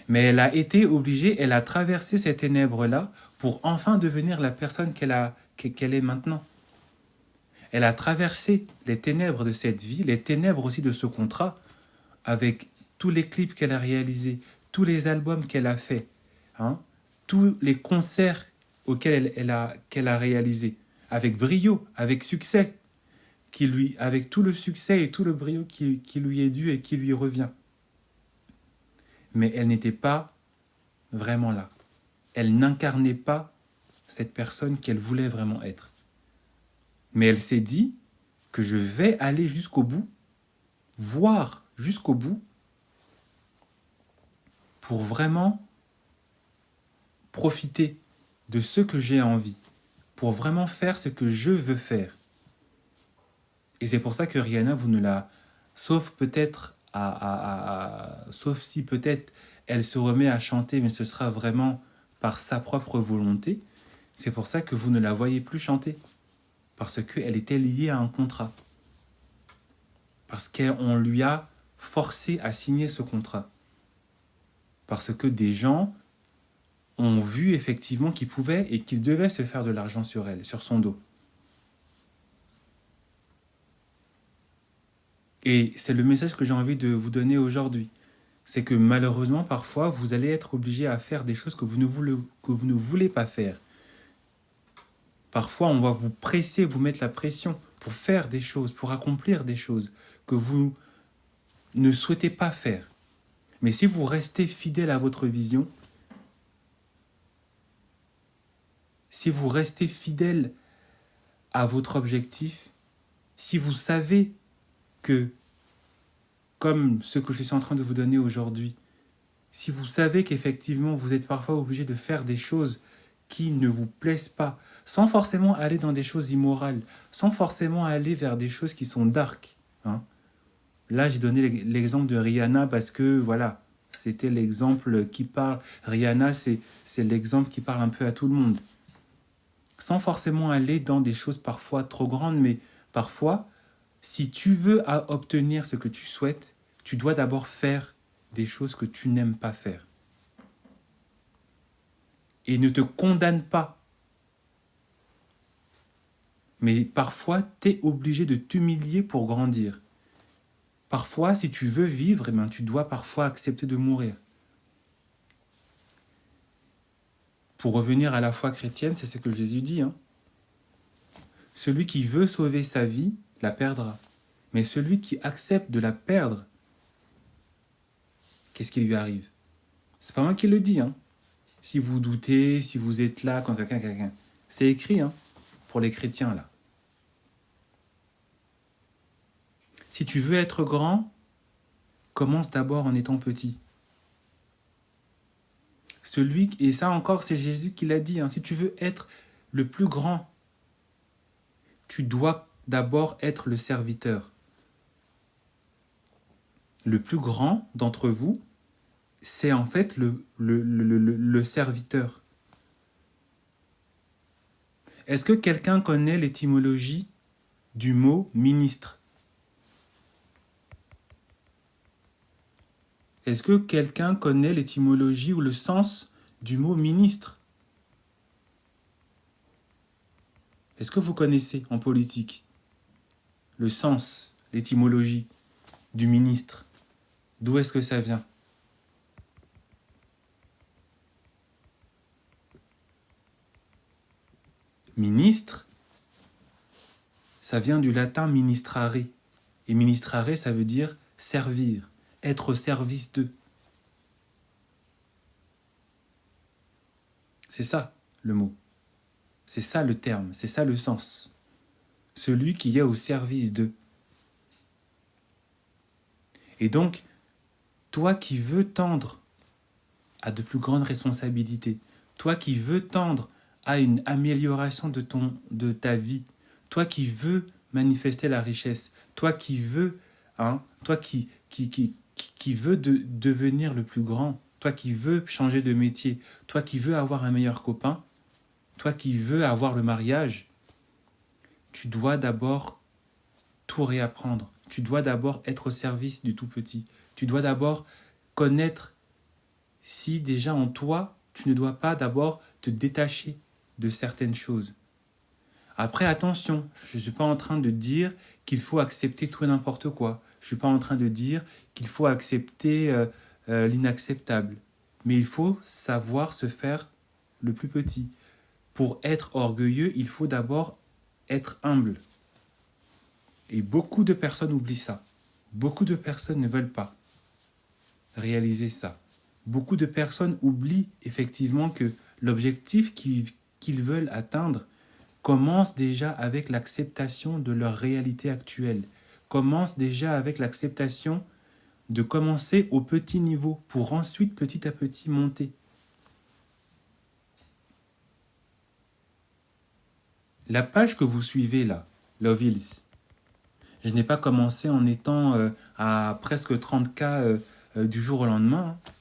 Mais elle a été obligée, elle a traversé ces ténèbres-là pour enfin devenir la personne qu'elle est maintenant. Elle a traversé les ténèbres de cette vie, les ténèbres aussi de ce contrat, avec tous les clips qu'elle a réalisés, tous les albums qu'elle a faits, tous les concerts auxquels qu'elle a réalisés, avec brio, avec succès, avec tout le succès et tout le brio qui lui est dû et qui lui revient. Mais elle n'était pas vraiment là. Elle n'incarnait pas cette personne qu'elle voulait vraiment être. Mais elle s'est dit que je vais aller jusqu'au bout, voir jusqu'au bout, pour vraiment profiter de ce que j'ai envie, pour vraiment faire ce que je veux faire. Et c'est pour ça que Rihanna, vous ne la... Sauf peut-être sauf si peut-être elle se remet à chanter, mais ce sera vraiment par sa propre volonté. C'est pour ça que vous ne la voyez plus chanter. Parce qu'elle était liée à un contrat. Parce qu'on lui a forcé à signer ce contrat. Parce que des gens ont vu effectivement qu'ils pouvaient et qu'ils devaient se faire de l'argent sur elle, sur son dos. Et c'est le message que j'ai envie de vous donner aujourd'hui. C'est que malheureusement, parfois, vous allez être obligé à faire des choses que vous ne voulez pas faire. Parfois, on va vous presser, vous mettre la pression pour faire des choses, pour accomplir des choses que vous ne souhaitez pas faire. Mais si vous restez fidèle à votre vision, si vous restez fidèle à votre objectif, si vous savez que, comme ce que je suis en train de vous donner aujourd'hui, si vous savez qu'effectivement vous êtes parfois obligé de faire des choses qui ne vous plaisent pas, sans forcément aller dans des choses immorales, sans forcément aller vers des choses qui sont dark. Hein. Là, j'ai donné l'exemple de Rihanna parce que, voilà, c'était l'exemple qui parle. Rihanna, c'est l'exemple qui parle un peu à tout le monde. Sans forcément aller dans des choses parfois trop grandes, mais parfois, si tu veux obtenir ce que tu souhaites, tu dois d'abord faire des choses que tu n'aimes pas faire. Et ne te condamne pas. Mais parfois, tu es obligé de t'humilier pour grandir. Parfois, si tu veux vivre, eh bien, tu dois parfois accepter de mourir. Pour revenir à la foi chrétienne, c'est ce que Jésus dit. Hein. Celui qui veut sauver sa vie, la perdra. Mais celui qui accepte de la perdre, qu'est-ce qui lui arrive? C'est pas moi qui le dis. Hein. Si vous doutez, si vous êtes là quand quelqu'un... C'est écrit hein, pour les chrétiens là. Si tu veux être grand, commence d'abord en étant petit. Et ça encore, c'est Jésus qui l'a dit. Hein, si tu veux être le plus grand, tu dois d'abord être le serviteur. Le plus grand d'entre vous, c'est en fait le serviteur. Est-ce que quelqu'un connaît l'étymologie du mot ministre? Est-ce que quelqu'un connaît l'étymologie ou le sens du mot ministre? Est-ce que vous connaissez en politique le sens, l'étymologie du ministre? D'où est-ce que ça vient? Ministre, ça vient du latin ministrare. Et ministrare, ça veut dire servir, être au service d'eux. C'est ça le mot. C'est ça le terme, c'est ça le sens. Celui qui est au service d'eux. Et donc, toi qui veux tendre à de plus grandes responsabilités, toi qui veux tendre à une amélioration de ta vie, toi qui veux manifester la richesse, toi qui veux, toi qui veux devenir le plus grand, toi qui veux changer de métier, toi qui veux avoir un meilleur copain, toi qui veux avoir le mariage, tu dois d'abord tout réapprendre. Tu dois d'abord être au service du tout petit. Tu dois d'abord connaître si déjà en toi, tu ne dois pas d'abord te détacher de certaines choses. Après, attention, je ne suis pas en train de dire qu'il faut accepter tout et n'importe quoi. Je ne suis pas en train de dire qu'il faut accepter l'inacceptable. Mais il faut savoir se faire le plus petit. Pour être orgueilleux, il faut d'abord être humble. Et beaucoup de personnes oublient ça. Beaucoup de personnes ne veulent pas réaliser ça. Beaucoup de personnes oublient effectivement que l'objectif qu'ils veulent atteindre commence déjà avec l'acceptation de leur réalité actuelle, commence déjà avec l'acceptation de commencer au petit niveau pour ensuite petit à petit monter. La page que vous suivez là, Love Heals, je n'ai pas commencé en étant à presque 30K du jour au lendemain. Hein.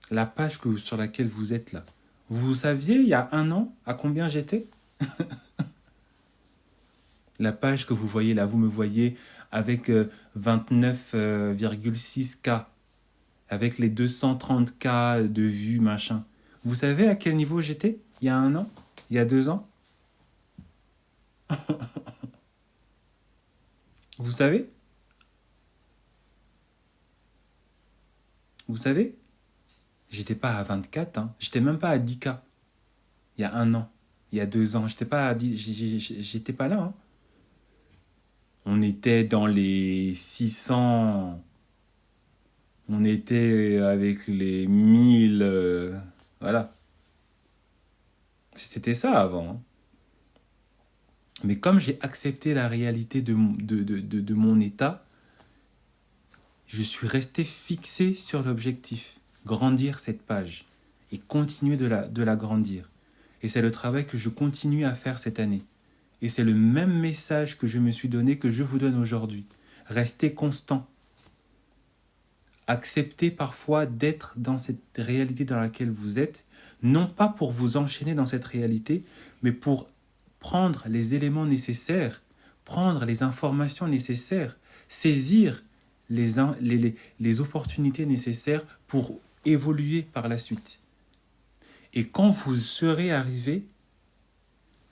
La page sur laquelle vous êtes là, Vous saviez, il y a un an, à combien j'étais? La page que vous voyez là, vous me voyez avec 29,6K, avec les 230K de vues, machin. Vous savez à quel niveau j'étais il y a un an? Il y a 2 ans? Vous savez? Vous savez? J'étais pas à 24, hein. J'étais même pas à 10K. Il y a un an, il y a 2 ans. J'étais pas à 10, j'étais pas là, hein. On était dans les 600. On était avec les 1000. Voilà. C'était ça avant, hein. Mais comme j'ai accepté la réalité de mon état, je suis resté fixé sur l'objectif. Grandir cette page. Et continuer de la grandir. Et c'est le travail que je continue à faire cette année. Et c'est le même message que je me suis donné que je vous donne aujourd'hui. Restez constant. Acceptez parfois d'être dans cette réalité dans laquelle vous êtes, non pas pour vous enchaîner dans cette réalité, mais pour prendre les éléments nécessaires, prendre les informations nécessaires, saisir les opportunités nécessaires pour évoluer par la suite. Et quand vous serez arrivé,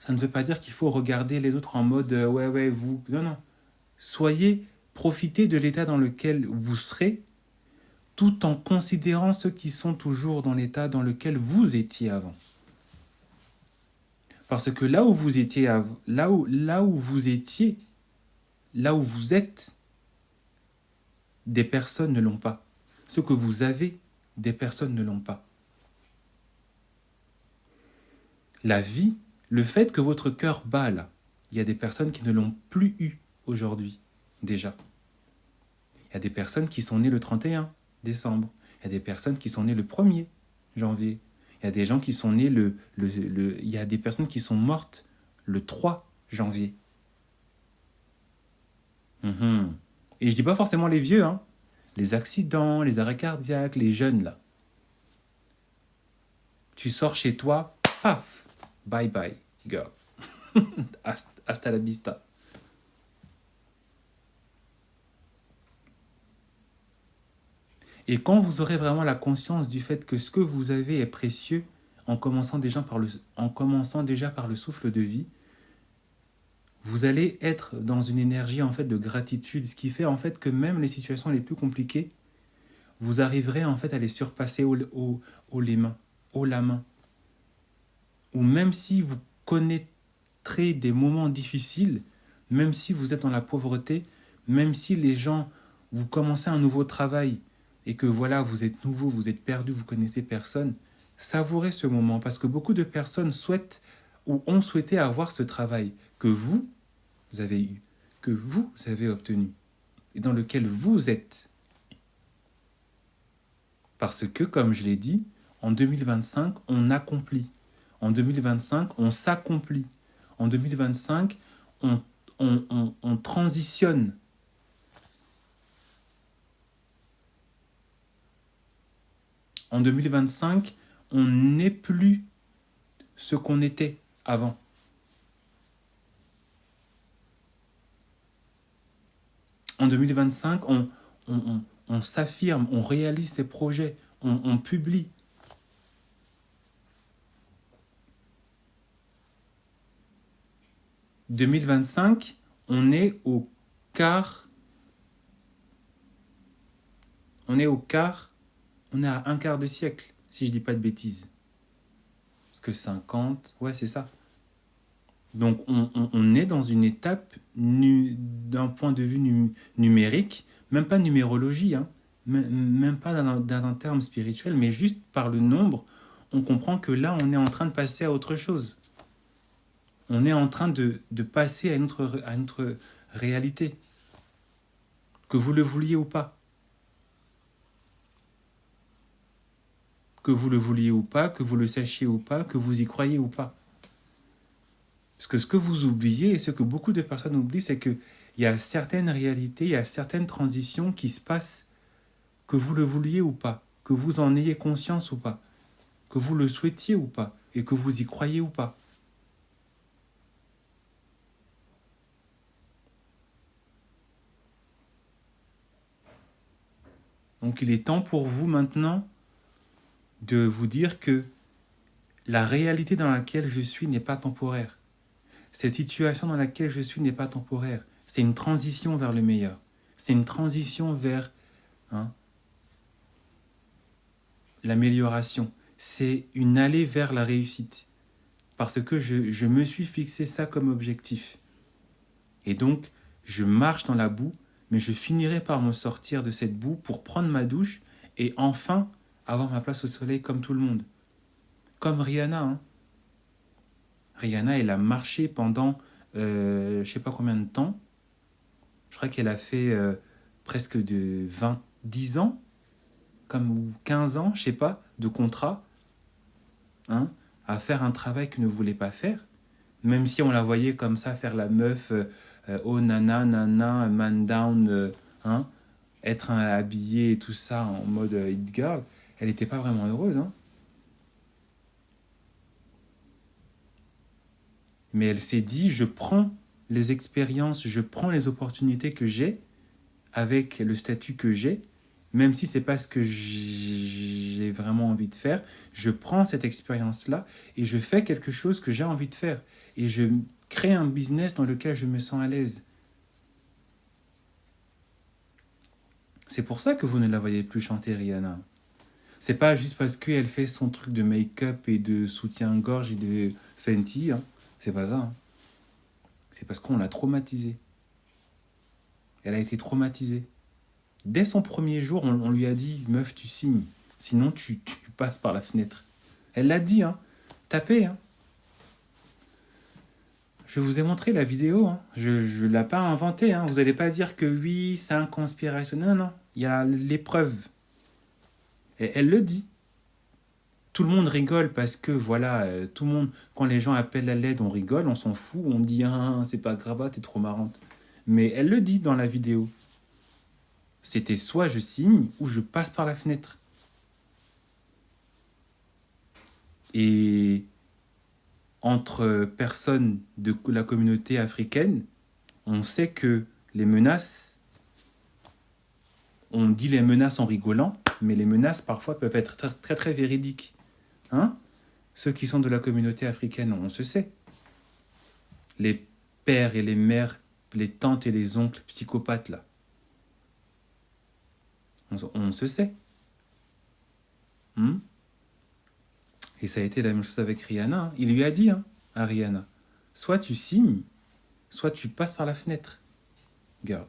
ça ne veut pas dire qu'il faut regarder les autres en mode ouais, vous. Non, non. Profitez de l'état dans lequel vous serez, tout en considérant ceux qui sont toujours dans l'état dans lequel vous étiez avant. Parce que là où vous étiez, là où vous étiez, là où vous êtes, des personnes ne l'ont pas. Ce que vous avez, des personnes ne l'ont pas. La vie, le fait que votre cœur bat là, il y a des personnes qui ne l'ont plus eu aujourd'hui, déjà. Il y a des personnes qui sont nées le 31 décembre. Il y a des personnes qui sont nées le 1er janvier. Il y a des gens qui sont nés il y a des personnes qui sont mortes le 3 janvier. Et je dis pas forcément les vieux, hein. Les accidents, les arrêts cardiaques, les jeunes là. Tu sors chez toi, paf, bye bye, girl. Hasta la vista. Et quand vous aurez vraiment la conscience du fait que ce que vous avez est précieux, en commençant déjà par le souffle de vie, vous allez être dans une énergie en fait de gratitude, ce qui fait en fait que même les situations les plus compliquées, vous arriverez en fait à les surpasser haut la main. Ou même si vous connaîtrez des moments difficiles, même si vous êtes dans la pauvreté, même si les gens, vous commencez un nouveau travail, et que voilà, vous êtes nouveau, vous êtes perdu, vous connaissez personne, savourez ce moment parce que beaucoup de personnes souhaitent ou ont souhaité avoir ce travail que vous avez eu, que vous avez obtenu et dans lequel vous êtes. Parce que, comme je l'ai dit, en 2025, on accomplit. En 2025, on s'accomplit. En 2025, on transitionne. En 2025, on n'est plus ce qu'on était avant. En 2025, on s'affirme, on réalise ses projets, on publie. En 2025, on est au quart. On est à un quart de siècle, si je dis pas de bêtises. Parce que 50, ouais, c'est ça. Donc, on est dans une étape, d'un point de vue numérique, même pas numérologie, hein, même pas dans un terme spirituel, mais juste par le nombre, on comprend que là, on est en train de passer à autre chose. On est en train de passer à une autre réalité. Que vous le vouliez ou pas. Que vous le vouliez ou pas, que vous le sachiez ou pas, que vous y croyez ou pas. Parce que ce que vous oubliez et ce que beaucoup de personnes oublient, c'est qu'il y a certaines réalités, il y a certaines transitions qui se passent, que vous le vouliez ou pas, que vous en ayez conscience ou pas. que vous le souhaitiez ou pas, et que vous y croyez ou pas. Donc il est temps pour vous maintenant de vous dire que la réalité dans laquelle je suis n'est pas temporaire. Cette situation dans laquelle je suis n'est pas temporaire. C'est une transition vers le meilleur. C'est une transition vers l'amélioration. C'est une allée vers la réussite. Parce que je me suis fixé ça comme objectif. Et donc, je marche dans la boue, mais je finirai par me sortir de cette boue pour prendre ma douche et enfin avoir ma place au soleil comme tout le monde. Comme Rihanna. Rihanna, elle a marché pendant je ne sais pas combien de temps. Je crois qu'elle a fait presque de 10 ans, ou 15 ans, je ne sais pas, de contrat, à faire un travail qu'elle ne voulait pas faire. Même si on la voyait comme ça faire la meuf, oh nana, nana, man down, être habillée et tout ça en mode hit girl, elle n'était pas vraiment heureuse. Mais elle s'est dit, je prends les expériences, je prends les opportunités que j'ai avec le statut que j'ai, même si c'est pas ce que j'ai vraiment envie de faire, je prends cette expérience-là et je fais quelque chose que j'ai envie de faire. Et je crée un business dans lequel je me sens à l'aise. C'est pour ça que vous ne la voyez plus chanter, Rihanna. C'est pas juste parce qu'elle fait son truc de make-up et de soutien-gorge et de Fenty. C'est pas ça. C'est parce qu'on l'a traumatisée. Elle a été traumatisée. Dès son premier jour, on lui a dit « Meuf, tu signes. Sinon, tu passes par la fenêtre. » Elle l'a dit, tapez. Je vous ai montré la vidéo. Je ne l'ai pas inventée. Vous n'allez pas dire que oui, c'est un conspirationnel. Non. Il y a les preuves. Et elle le dit. Tout le monde rigole parce que, voilà, tout le monde, quand les gens appellent à l'aide, on rigole, on s'en fout, on dit « c'est pas grave, t'es trop marrante ». Mais elle le dit dans la vidéo. C'était soit je signe ou je passe par la fenêtre. Et entre personnes de la communauté africaine, on sait que les menaces, on dit les menaces en rigolant, mais les menaces parfois peuvent être très très, très véridiques. Ceux qui sont de la communauté africaine, on se sait. Les pères et les mères, les tantes et les oncles psychopathes, là. On se sait. Et ça a été la même chose avec Rihanna. Il lui a dit à Rihanna, soit tu signes, soit tu passes par la fenêtre, girl.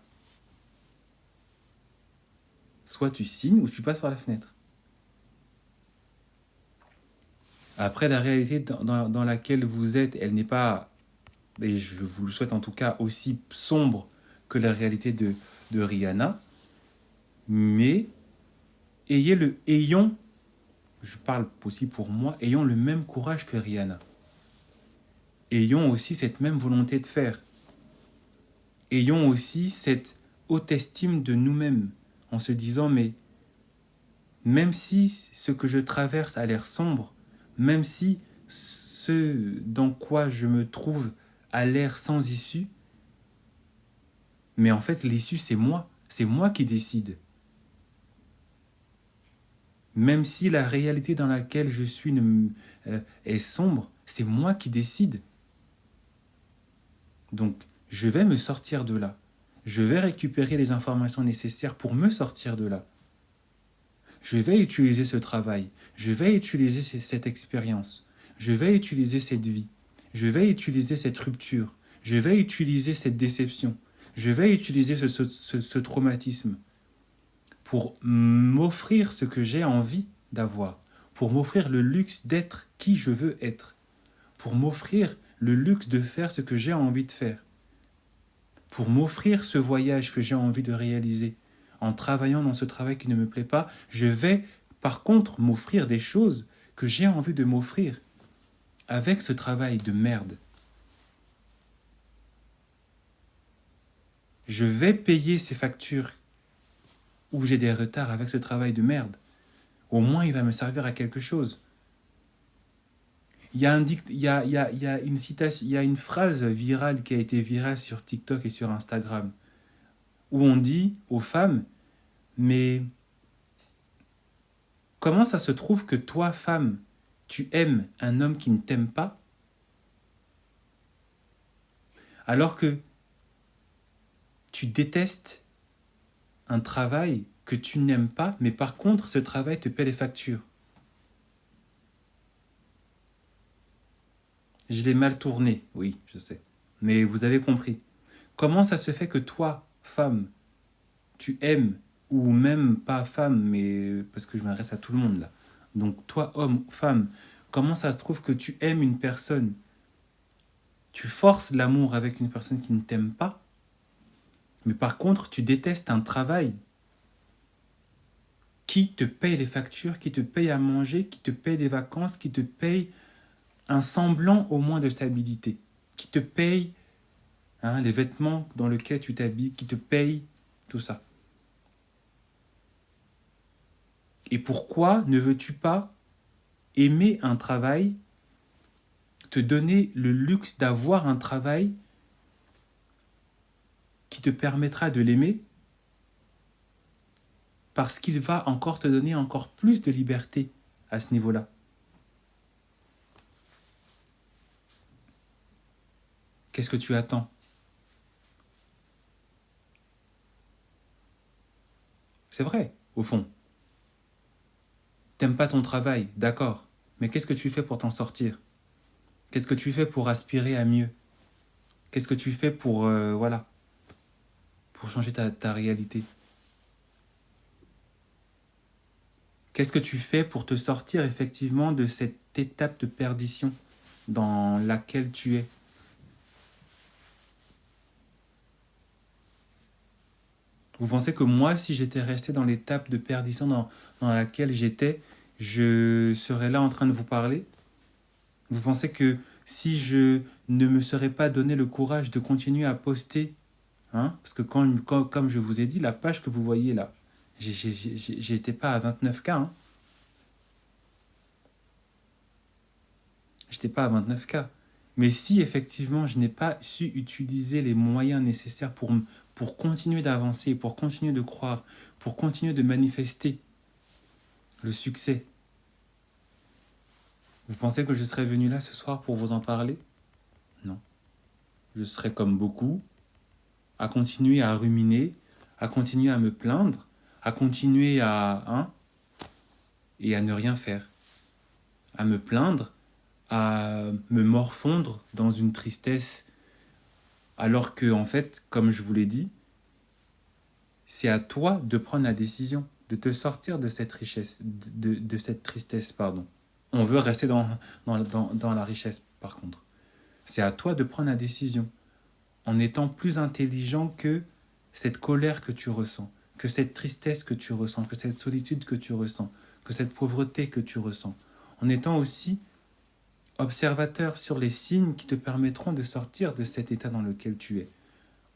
Soit tu signes ou tu passes par la fenêtre. Après, la réalité dans laquelle vous êtes, elle n'est pas, et je vous le souhaite en tout cas, aussi sombre que la réalité de Rihanna. Mais ayons, je parle aussi pour moi, ayons le même courage que Rihanna. Ayons aussi cette même volonté de faire. Ayons aussi cette haute estime de nous-mêmes, en se disant, mais même si ce que je traverse a l'air sombre, même si ce dans quoi je me trouve a l'air sans issue, mais en fait l'issue c'est moi qui décide. Même si la réalité dans laquelle je suis est sombre, c'est moi qui décide. Donc, je vais me sortir de là. Je vais récupérer les informations nécessaires pour me sortir de là. Je vais utiliser ce travail. Je vais utiliser cette expérience. Je vais utiliser cette vie. Je vais utiliser cette rupture. Je vais utiliser cette déception. Je vais utiliser ce traumatisme pour m'offrir ce que j'ai envie d'avoir, pour m'offrir le luxe d'être qui je veux être, pour m'offrir le luxe de faire ce que j'ai envie de faire, pour m'offrir ce voyage que j'ai envie de réaliser. En travaillant dans ce travail qui ne me plaît pas, je vais par contre m'offrir des choses que j'ai envie de m'offrir avec ce travail de merde. Je vais payer ces factures où j'ai des retards avec ce travail de merde. Au moins, il va me servir à quelque chose. Il y a, il y a une citation, il y a une phrase virale qui a été virale sur TikTok et sur Instagram, où on dit aux femmes, mais comment ça se trouve que toi, femme, tu aimes un homme qui ne t'aime pas, alors que tu détestes un travail que tu n'aimes pas, mais par contre, ce travail te paie les factures. Je l'ai mal tourné, oui, je sais. Mais vous avez compris. Comment ça se fait que toi, femme, tu aimes, ou même pas femme, mais parce que je m'adresse à tout le monde là. Donc toi, homme, femme, comment ça se trouve que tu aimes une personne, tu forces l'amour avec une personne qui ne t'aime pas, mais par contre, tu détestes un travail qui te paye les factures, qui te paye à manger, qui te paye des vacances, qui te paye un semblant au moins de stabilité, qui te paye les vêtements dans lesquels tu t'habilles, qui te paye tout ça. Et pourquoi ne veux-tu pas aimer un travail, te donner le luxe d'avoir un travail qui te permettra de l'aimer, parce qu'il va encore te donner encore plus de liberté à ce niveau-là. Qu'est-ce que tu attends? C'est vrai, au fond. T'aimes pas ton travail, d'accord, mais qu'est-ce que tu fais pour t'en sortir? Qu'est-ce que tu fais pour aspirer à mieux? Qu'est-ce que tu fais pour, pour changer ta réalité? Qu'est-ce que tu fais pour te sortir effectivement de cette étape de perdition dans laquelle tu es? Vous pensez que moi, si j'étais resté dans l'étape de perdition dans laquelle j'étais, je serais là en train de vous parler? Vous pensez que si je ne me serais pas donné le courage de continuer à poster, parce que comme je vous ai dit, la page que vous voyez là, j'étais pas à 29K. J'étais pas à 29K. Mais si effectivement je n'ai pas su utiliser les moyens nécessaires pour continuer d'avancer, pour continuer de croire, pour continuer de manifester le succès, vous pensez que je serais venu là ce soir pour vous en parler? Non. Je serais comme beaucoup, à continuer à ruminer, à continuer à me plaindre, à continuer et à ne rien faire. À me plaindre, à me morfondre dans une tristesse, alors que, en fait, comme je vous l'ai dit, c'est à toi de prendre la décision, de te sortir de cette richesse, de cette tristesse, pardon. On veut rester dans la richesse, par contre. C'est à toi de prendre la décision, en étant plus intelligent que cette colère que tu ressens, que cette tristesse que tu ressens, que cette solitude que tu ressens, que cette pauvreté que tu ressens, en étant aussi observateur sur les signes qui te permettront de sortir de cet état dans lequel tu es,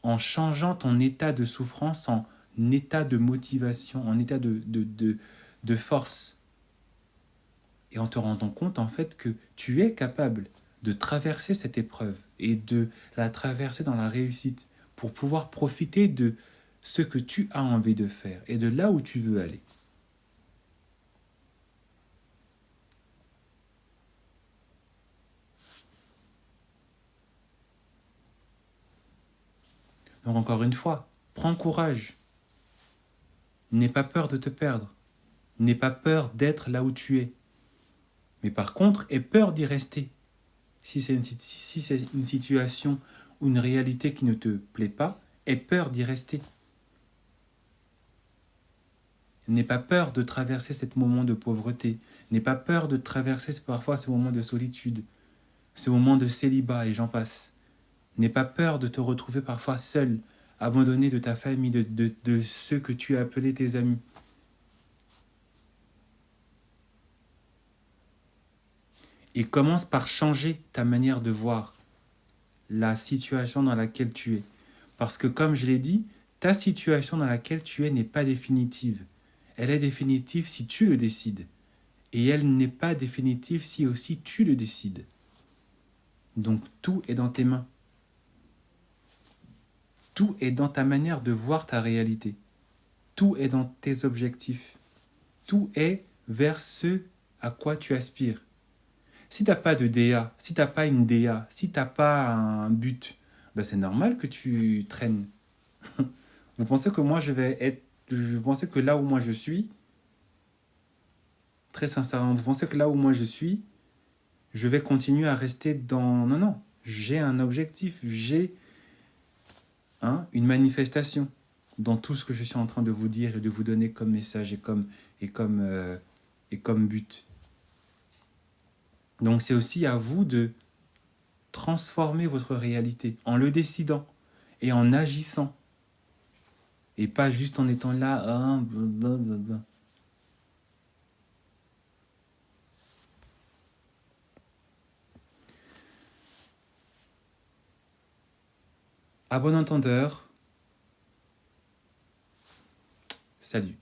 en changeant ton état de souffrance en état de motivation, en état de force, et en te rendant compte en fait que tu es capable de traverser cette épreuve et de la traverser dans la réussite pour pouvoir profiter de ce que tu as envie de faire et de là où tu veux aller. Donc encore une fois, prends courage. N'aie pas peur de te perdre. N'aie pas peur d'être là où tu es. Mais par contre, aie peur d'y rester. Si c'est une situation ou une réalité qui ne te plaît pas, aie peur d'y rester. N'aie pas peur de traverser ce moment de pauvreté. N'aie pas peur de traverser parfois ce moment de solitude, ce moment de célibat et j'en passe. N'aie pas peur de te retrouver parfois seul, abandonné de ta famille, de ceux que tu as appelés tes amis. Et commence par changer ta manière de voir la situation dans laquelle tu es. Parce que comme je l'ai dit, ta situation dans laquelle tu es n'est pas définitive. Elle est définitive si tu le décides. Et elle n'est pas définitive si aussi tu le décides. Donc tout est dans tes mains. Tout est dans ta manière de voir ta réalité. Tout est dans tes objectifs. Tout est vers ce à quoi tu aspires. Si tu n'as pas de DA, si tu n'as pas une DA, si tu n'as pas un but, ben c'est normal que tu traînes. Vous pensez que moi je vais être... Vous pensez que là où moi je suis, très sincèrement, vous pensez que là où moi je suis, je vais continuer à rester dans... Non, non, j'ai un objectif, j'ai une manifestation dans tout ce que je suis en train de vous dire et de vous donner comme message et comme but. Donc c'est aussi à vous de transformer votre réalité en le décidant et en agissant. Et pas juste en étant là. Blablabla. À bon entendeur, salut.